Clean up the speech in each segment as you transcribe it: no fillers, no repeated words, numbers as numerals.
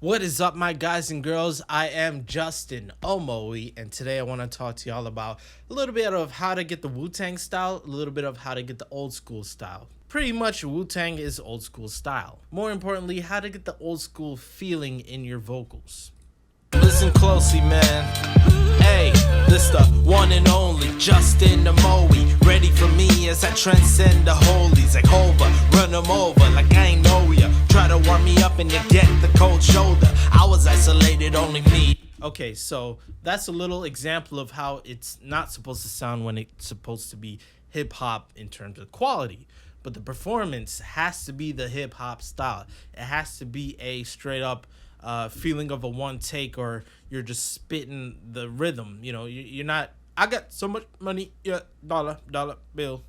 What is up, my guys and girls? I am Justin Omoe, and today I want to talk to y'all about a little bit of how to get the Wu-Tang style, a little bit of how to get the old school style. Pretty much, Wu-Tang is old school style. More importantly, how to get the old school feeling in your vocals. Listen closely, man. Hey, this the one and only Justin Omoe. Ready for me as I transcend the holies like Hova. Run them over like I ain't know ya. Try to warm me up and you get the cold shoulder. I was isolated, only me. Okay, so that's a little example of how it's not supposed to sound when it's supposed to be hip hop in terms of quality. But the performance has to be the hip hop style. It has to be a straight up feeling of a one take, or you're just spitting the rhythm. You know, you're not. I got so much money, yeah, dollar bill.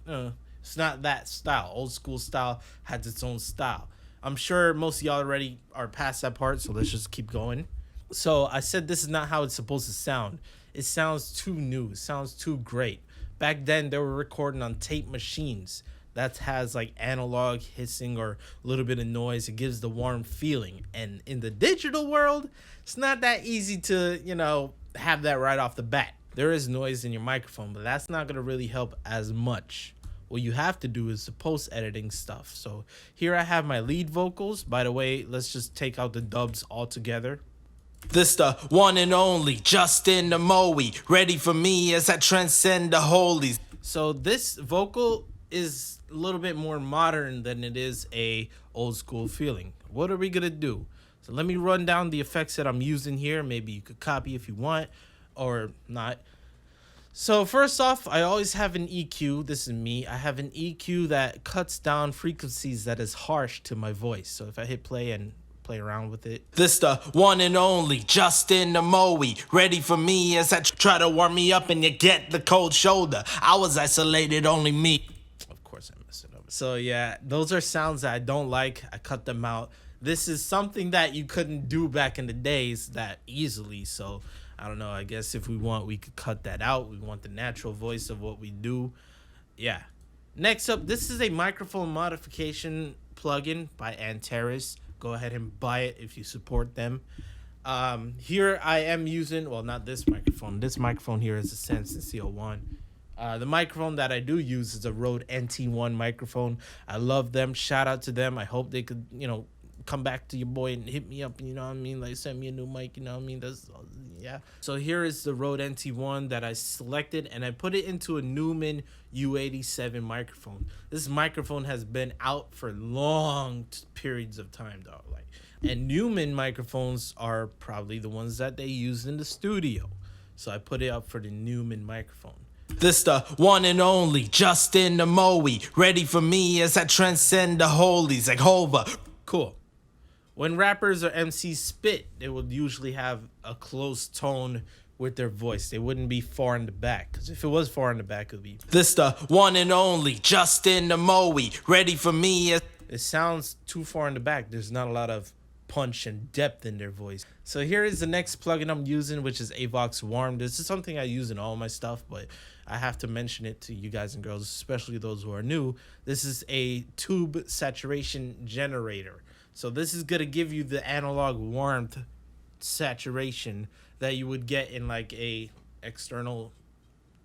It's not that style. Old school style has its own style. I'm sure most of y'all already are past that part, so let's just keep going. So I said this is not how it's supposed to sound. It sounds too new. It sounds too great. Back then they were recording on tape machines that has like analog hissing or a little bit of noise. It gives the warm feeling. And in the digital world, it's not that easy to, have that right off the bat. There is noise in your microphone, but that's not going to really help as much. What you have to do is the post editing stuff. So here I have my lead vocals. By the way, let's just take out the dubs altogether. This the one and only Justin Omoe. Ready for me as I transcend the holies. So this vocal is a little bit more modern than it is a old school feeling. What are we gonna do? So let me run down the effects that I'm using here. Maybe you could copy if you want or not. So first off, I always have an EQ. This is me. I have an EQ that cuts down frequencies that is harsh to my voice. So if I hit play and play around with it. This the one and only Justin Omoe. Ready for me as I try to warm me up and you get the cold shoulder. I was isolated, only me. Of course I messed it up. So yeah, those are sounds that I don't like. I cut them out. This is something that you couldn't do back in the days that easily. So I don't know. I guess if we want, we could cut that out. We want the natural voice of what we do. Yeah. Next up, this is a microphone modification plugin by Antares. Go ahead and buy it if you support them. Here I am using, well, not this microphone. This microphone here is a Sensei CO1. The microphone that I do use is a Rode NT1 microphone. I love them. Shout out to them. I hope they could, come back to your boy and hit me up, like send me a new mic, that's, yeah. So here is the Rode NT1 that I selected, and I put it into a Neumann U87 microphone. This microphone has been out for long periods of time, dog. And Neumann microphones are probably the ones that they use in the studio. So I put it up for the Neumann microphone. This the one and only Justin Omoe. Ready for me as I transcend the holies like Hova. Cool. When rappers or MCs spit, they would usually have a close tone with their voice. They wouldn't be far in the back. Because if it was far in the back, it would be... This the one and only Justin Omoe. Ready for me. It sounds too far in the back. There's not a lot of punch and depth in their voice. So here is the next plugin I'm using, which is Avox Warm. This is something I use in all my stuff, but I have to mention it to you guys and girls, especially those who are new. This is a tube saturation generator. So this is going to give you the analog warmth saturation that you would get in like a external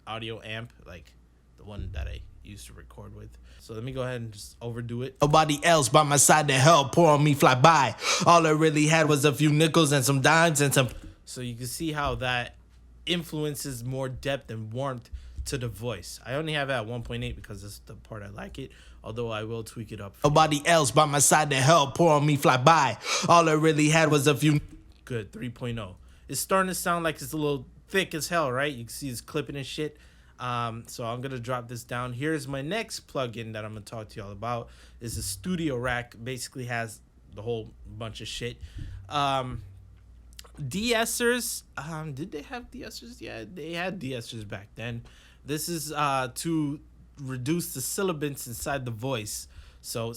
audio amp, like the one that I used to record with. So let me go ahead and just overdo it. Nobody else by my side to help pour on me fly by. All I really had was a few nickels and some dimes and some... So you can see how that influences more depth and warmth to the voice. I only have it at 1.8 because this is the part I like it, although I will tweak it up. Nobody else by my side to help pour on me fly by. All I really had was a few... Good, 3.0. It's starting to sound like it's a little thick as hell, right? You can see it's clipping and shit. So I'm gonna drop this down. Here's my next plugin that I'm gonna talk to y'all about. Is a Studio Rack. Basically has the whole bunch of shit. De-essers. Did they have de-essers? Yeah, they had de-essers back then. This is to reduce the sibilance inside the voice. So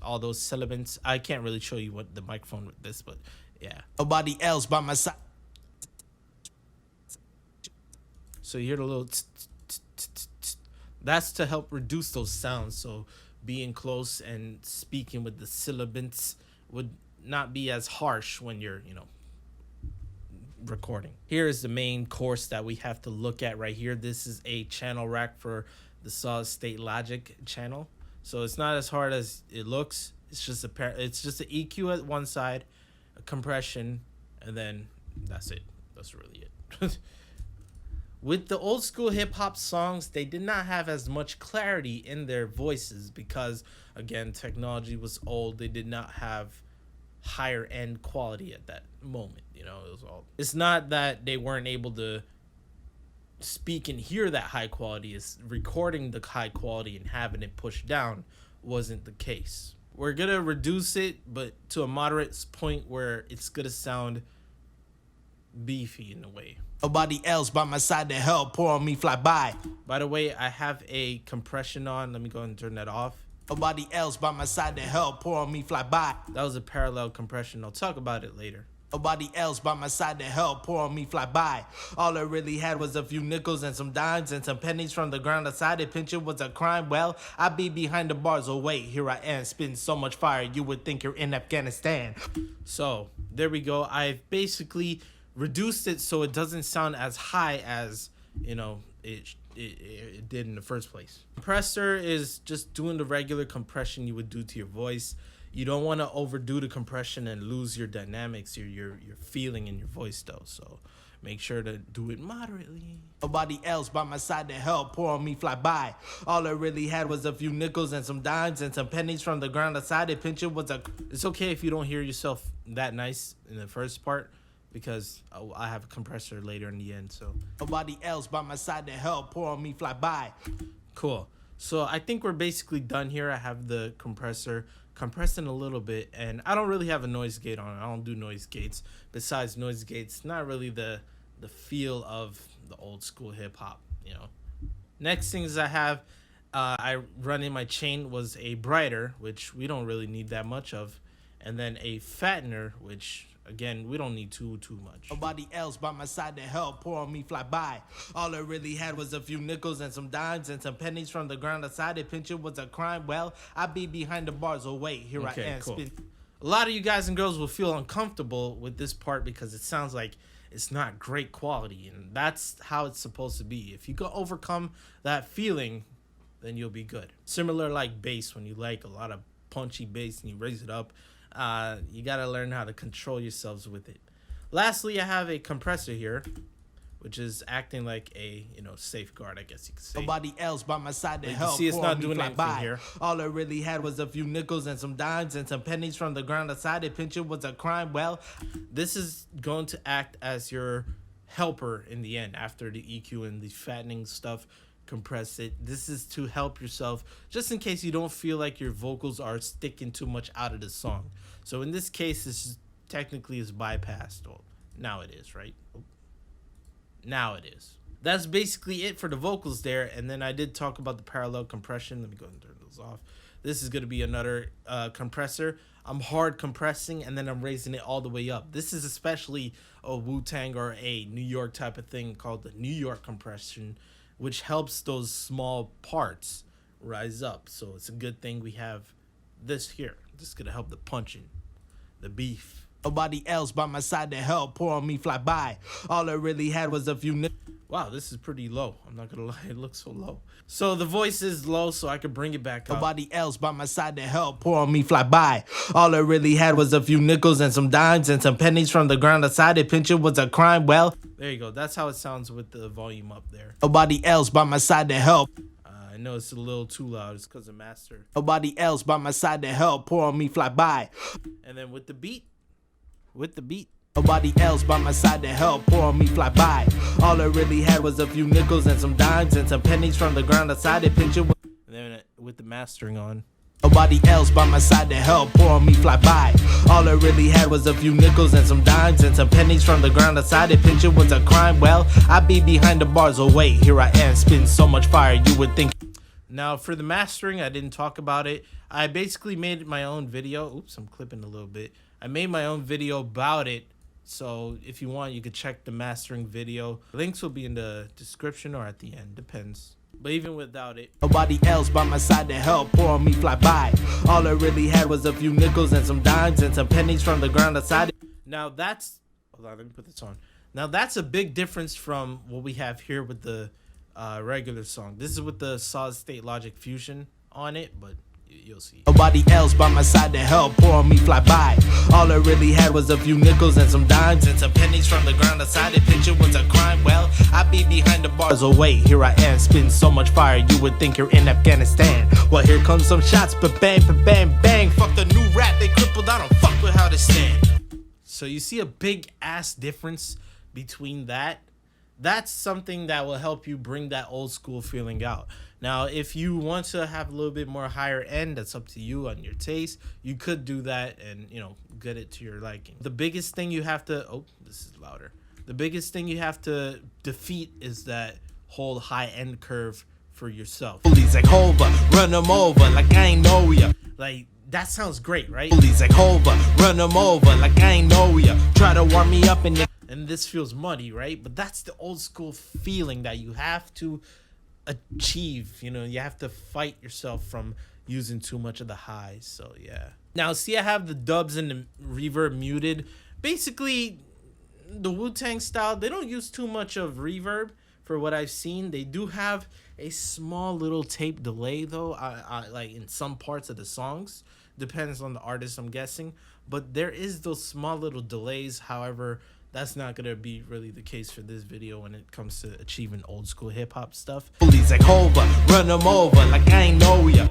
all those sibilants. I can't really show you what the microphone with this, but yeah. Nobody else by my side. So you hear the little that's to help reduce those sounds. So being close and speaking with the sibilants would not be as harsh when you're, recording. Here is the main course that we have to look at right here. This is a channel rack for the Solid State Logic channel. So it's not as hard as it looks. It's just an EQ at one side, a compression, and then that's it. That's really it. With the old school hip hop songs, they did not have as much clarity in their voices because, again, technology was old. They did not have higher end quality at that moment. It's not that they weren't able to speak and hear that high quality. Is recording the high quality and having it pushed down wasn't the case. We're gonna reduce it, but to a moderate point where it's gonna sound beefy in a way. Nobody else by my side to help pour on me fly by. By the way, I have a compression on. Let me go ahead and turn that off. Nobody else by my side to help pour on me fly by. That was a parallel compression. I'll talk about it later. Nobody else by my side to help pour on me fly by. All I really had was a few nickels and some dimes and some pennies from the ground. Decided pinching was a crime. Well, I be behind the bars. Oh wait, here I am, spitting so much fire you would think you're in Afghanistan. So there we go. I've basically reduced it so it doesn't sound as high as it did in the first place. Compressor is just doing the regular compression you would do to your voice. You don't want to overdo the compression and lose your dynamics, your feeling in your voice though. So make sure to do it moderately. Nobody else by my side to help pour on me fly by. All I really had was a few nickels and some dimes and some pennies from the ground. Decided pinching was a... It's okay if you don't hear yourself that nice in the first part, because I have a compressor later in the end. So nobody else by my side to help pour on me fly by. Cool. So I think we're basically done here. I have the compressor compressing a little bit, and I don't really have a noise gate on it. I don't do noise gates. Besides noise gates, not really the feel of the old school hip hop. Next things I have, I run in my chain was a brighter, which we don't really need that much of, and then a fattener, which again, we don't need too much. Nobody else by my side to help pour on me fly by. All I really had was a few nickels and some dimes and some pennies from the ground. Decided pinching was a crime. Well, I be behind the bars. Oh wait, here I am. Cool. A lot of you guys and girls will feel uncomfortable with this part because it sounds like it's not great quality, and that's how it's supposed to be. If you can overcome that feeling, then you'll be good. Similar like bass, when you like a lot of punchy bass and you raise it up, you gotta learn how to control yourselves with it. Lastly, I have a compressor here, which is acting like a safeguard, I guess you could say. Nobody else by my side to you help. See, it's not doing anything here. All I really had was a few nickels and some dimes and some pennies from the ground. Decided pinching was a crime. Well, this is going to act as your helper in the end after the EQ and the fattening stuff. Compress it. This is to help yourself just in case you don't feel like your vocals are sticking too much out of the song. So in this case, this technically is bypassed. Well, now it is, right? Now it is. That's basically it for the vocals there. And then I did talk about the parallel compression. Let me go ahead and turn those off. This is going to be another compressor. I'm hard compressing and then I'm raising it all the way up. This is especially a Wu-Tang or a New York type of thing called the New York compression, which helps those small parts rise up. So it's a good thing we have this here. This is going to help the punching, the beef. Nobody else by my side to help pour on me fly by. All I really had was a few... Wow, this is pretty low. I'm not going to lie. It looks so low. So the voice is low, so I could bring it back up. Nobody else by my side to help pour on me fly by. All I really had was a few nickels and some dimes and some pennies from the ground. Decided pinching was a crime. Well, there you go. That's how it sounds with the volume up there. Nobody else by my side to help. I know it's a little too loud. It's because of master. Nobody else by my side to help pour on me fly by. And then with the beat. Nobody else by my side to help pour on me fly by. All I really had was a few nickels and some dimes and some pennies from the ground. Decided pinching. And then with the mastering on. Nobody else by my side to help pour on me fly by. All I really had was a few nickels and some dimes and some pennies from the ground. Decided pinching was a crime. Well, I be behind the bars. Oh wait, here I am, spitting so much fire you would think. Now for the mastering, I didn't talk about it. I basically made my own video. Oops, I'm clipping a little bit. I made my own video about it. So if you want, you could check the mastering video. Links will be in the description or at the end, depends. But even without it, nobody else by my side to help pour on me fly by. All I really had was a few nickels and some dimes and some pennies from the ground outside. now that's, hold on, let me put this on. Now that's a big difference from what we have here with the regular song. This is with the Solid State Logic Fusion on it, but you'll see. Nobody else by my side to help pour on me fly by. All I really had was a few nickels and some dimes and some pennies from the ground outside. The picture was a crime. Well, I be behind the bars away. Here I am, spitting so much fire you would think you're in Afghanistan. Well, here comes some shots, but bang, bang. Fuck the new rap, they crippled. I don't fuck with how they stand. So you see a big ass difference between that. That's something that will help you bring that old school feeling out. Now, if you want to have a little bit more higher end, that's up to you on your taste. You could do that and, you know, get it to your liking. The biggest thing you have to, oh, this is louder. The biggest thing you have to defeat is that whole high end curve for yourself. Police like Hova, run them over like I ain't know ya. Like, that sounds great, right? Police like Hova, run them over like I ain't know ya. Try to warm me up and this feels muddy, right? But that's the old school feeling that you have to achieve. You know, you have to fight yourself from using too much of the highs. So yeah. Now see, I have the dubs and the reverb muted. Basically, the Wu-Tang style, they don't use too much of reverb for what I've seen. They do have a small little tape delay though, like in some parts of the songs. Depends on the artist, I'm guessing. But there is those small little delays. However, that's not gonna be really the case for this video when it comes to achieving old school hip hop stuff. Police like Hova, run them over like I ain't know ya.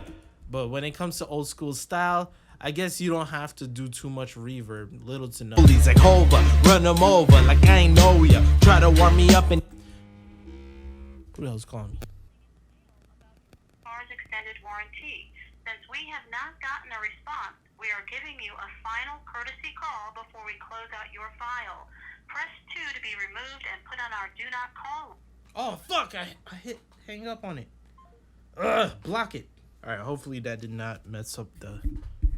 But when it comes to old school style, I guess you don't have to do too much reverb, little to no. Police like Hova, run them over like I ain't know ya. Try to warm me up and who the hell's calling me? Car's extended warranty. Since we have not gotten a response, we are giving you a final courtesy call before we close out your file. Press 2 to be removed and put on our do not call. Oh fuck, I hit hang up on it. Ugh, block it. Alright, hopefully that did not mess up the,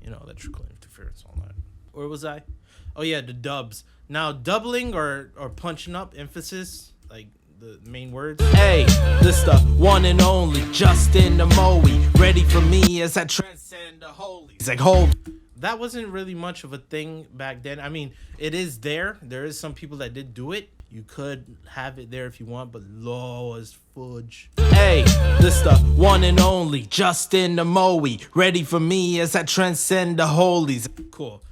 you know, electrical interference, all that. Where was I? Oh yeah, the dubs. Now doubling or punching up emphasis, like the main words. Hey, this the one and only Justin Amoe, ready for me as I transcend the holy. He's like, hold. That wasn't really much of a thing back then. I mean, it is there. There is some people that did do it. You could have it there if you want, but low as fudge. Hey, this the one and only Justin Amoe, ready for me as I transcend the holies. Cool.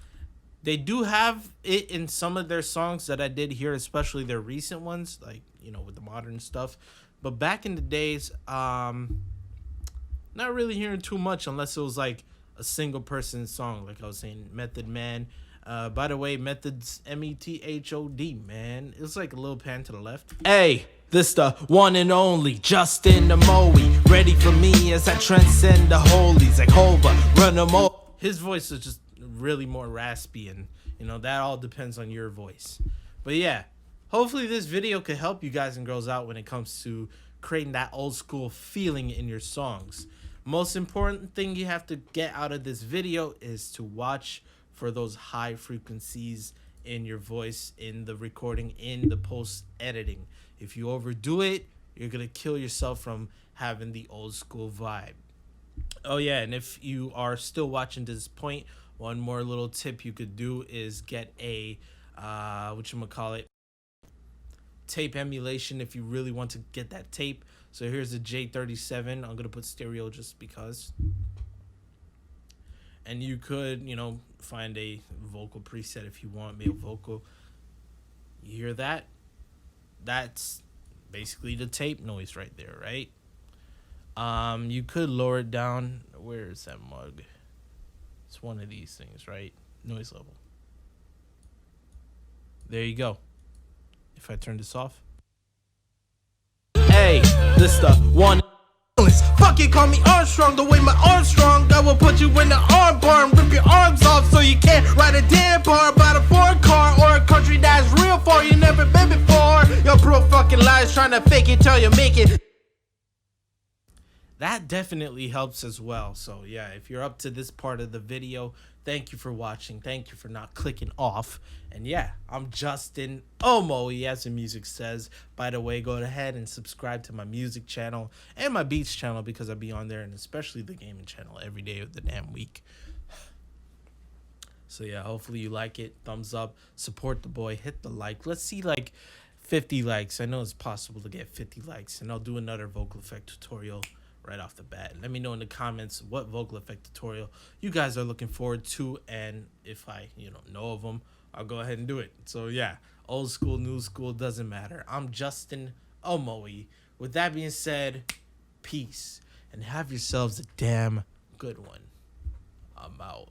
They do have it in some of their songs that I did hear, especially their recent ones, like, you know, with the modern stuff. But back in the days, not really hearing too much unless it was like a single person song, like I was saying, Method Man. By the way, Method's METHOD, man. It's like a little pan to the left. Hey, this the one and only Justin Amoe, ready for me as I transcend the holies. Like Hova, run them over. His voice is just really more raspy, and you know, that all depends on your voice. But yeah, hopefully this video could help you guys and girls out when it comes to creating that old school feeling in your songs. Most important thing you have to get out of this video is to watch for those high frequencies in your voice, in the recording, in the post editing. If you overdo it, you're gonna kill yourself from having the old school vibe. Oh yeah, and if you are still watching to this point, one more little tip you could do is get a whatchamacallit, tape emulation if you really want to get that tape. So here's a J37. I'm gonna put stereo just because. And you could, you know, find a vocal preset if you want, male vocal. You hear that? That's basically the tape noise right there, right? You could lower it down. Where is that mug? It's one of these things, right? Noise level. There you go. If I turn this off. Hey, this the one. Fuck it, call me Armstrong. The way my arm's strong, I will put you in the arm bar and rip your arms off so you can't ride a damn bar about a foreign car or a country that's real for you never been before. Your bro fucking lies trying to fake it till you make it. that definitely helps as well. So yeah, if you're up to this part of the video, thank you for watching. Thank you for not clicking off. And yeah, I'm Justin Omoe, as the music says. By the way, go ahead and subscribe to my music channel and my beats channel, because I'll be on there, and especially the gaming channel, every day of the damn week. So yeah, hopefully you like it. Thumbs up, support the boy, hit the like. Let's see like 50 likes. I know it's possible to get 50 likes, and I'll do another vocal effect tutorial right off the bat. Let me know in the comments what vocal effect tutorial you guys are looking forward to, and if I know of them, I'll go ahead and do it. So yeah, old school, new school, doesn't matter. I'm Justin Omoe. With that being said, peace, and have yourselves a damn good one. I'm out.